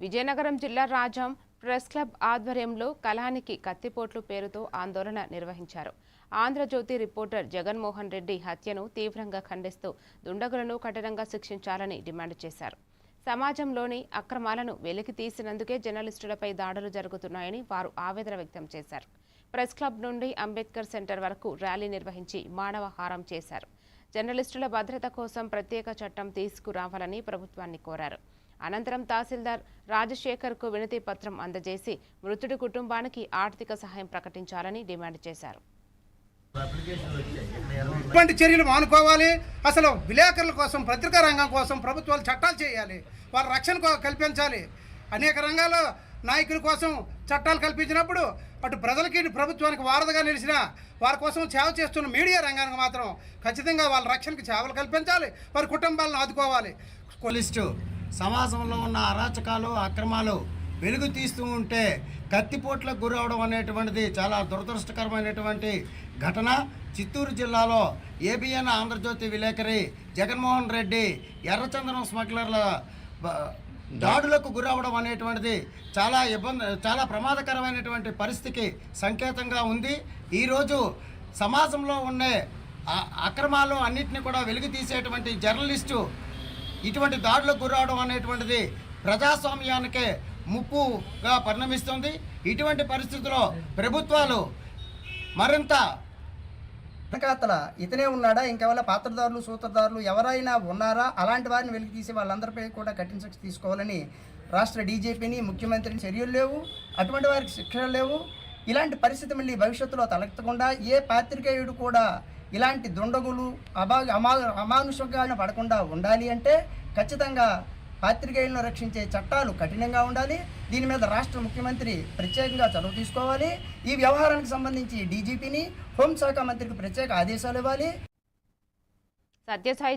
విజయనగరం జిల్లా Rajam press club ఆధ్వర్యంలో కళానికి కత్తిపోట్లు పేరుతో ఆందోళన నిర్వహించారు. ఆంధ్రజ్యోతి రిపోర్టర్ జగన్మోహన్ రెడ్డి హత్యను తీవ్రంగా ఖండిస్తూ దుండగులను కఠినంగా శిక్షించాలని డిమాండ్ చేశారు. సమాజంలోని అక్రమాలను వెలికి తీసినందుకే జర్నలిస్టులపై దాడులు జరుగుతున్నాయని వారు ఆవేదన వ్యక్తం చేశారు. ప్రెస్ క్లబ్ నుండి అంబేద్కర్ సెంటర్ వరకు ర్యాలీ నిర్వహించి మానవహారం చేశారు. జర్నలిస్టుల భద్రత కోసం ప్రత్యేక చట్టం తీసుకురావాలని ప్రభుత్వాన్ని కోరారు. అనంతరం తహసీల్దార్ రాజశేఖర్కు వినతి పత్రం అందజేసి మృతుడి కుటుంబానికి ఆర్థిక సహాయం ప్రకటించాలని డిమాండ్ చేశారు. ఇటువంటి చర్యలు మానుకోవాలి. అసలు విలేకరుల కోసం, పత్రికా రంగం కోసం ప్రభుత్వాలు చట్టాలు చేయాలి, వాళ్ళ రక్షణ కల్పించాలి. అనేక రంగాల్లో నాయకుల కోసం చట్టాలు కల్పించినప్పుడు అటు ప్రజలకి ప్రభుత్వానికి వారధిగా నిలిచిన వారి కోసం సేవ చేస్తున్న మీడియా రంగానికి మాత్రం ఖచ్చితంగా వాళ్ళ రక్షణకు సేవలు కల్పించాలి, వారి కుటుంబాలను ఆదుకోవాలి. పోలీసు సమాజంలో ఉన్న అరాచకాలు, అక్రమాలు వెలుగు తీస్తూ ఉంటే కత్తిపోట్లకు గురవడం అనేటువంటిది చాలా దురదృష్టకరమైనటువంటి ఘటన. చిత్తూరు జిల్లాలో ఏబిఎన్ ఆంధ్రజ్యోతి విలేకరి జగన్మోహన్ రెడ్డి ఎర్రచందనం స్మగ్లర్ల దాడులకు గురవడం అనేటువంటిది చాలా ప్రమాదకరమైనటువంటి పరిస్థితికి సంకేతంగా ఉంది. ఈరోజు సమాజంలో ఉండే అక్రమాలు అన్నింటినీ కూడా వెలుగు తీసేటువంటి జర్నలిస్టు ఇటువంటి దాడులకు గురవడం అనేటువంటిది ప్రజాస్వామ్యానికే ముప్పుగా పరిణమిస్తుంది. ఇటువంటి పరిస్థితుల్లో ప్రభుత్వాలు మరింత వెనకాతల ఇతనే ఉన్నాడా, ఇంకెవరైనా పాత్రదారులు, సూత్రధారులు ఎవరైనా ఉన్నారా, అలాంటి వారిని వెలికి తీసి వాళ్ళందరిపై కూడా కఠిన శిక్ష తీసుకోవాలని రాష్ట్ర డీజీపీని, ముఖ్యమంత్రిని చర్యలు లేవు, అటువంటి వారికి శిక్షలు లేవు. ఇలాంటి పరిస్థితి మళ్ళీ భవిష్యత్తులో తలెత్తకుండా ఏ పాత్రికేయుడు కూడా ఇలాంటి దుండగులు అమానుషంగా పడకుండా ఉండాలి అంటే ఖచ్చితంగా పాత్రికేయులను రక్షించే చట్టాలు కఠినంగా ఉండాలి. దీని మీద రాష్ట్ర ముఖ్యమంత్రి ప్రత్యేకంగా చొరవ తీసుకోవాలి. ఈ వ్యవహారానికి సంబంధించి డీజీపీని, హోంశాఖ మంత్రికి ప్రత్యేక ఆదేశాలు ఇవ్వాలి. సత్యసాయి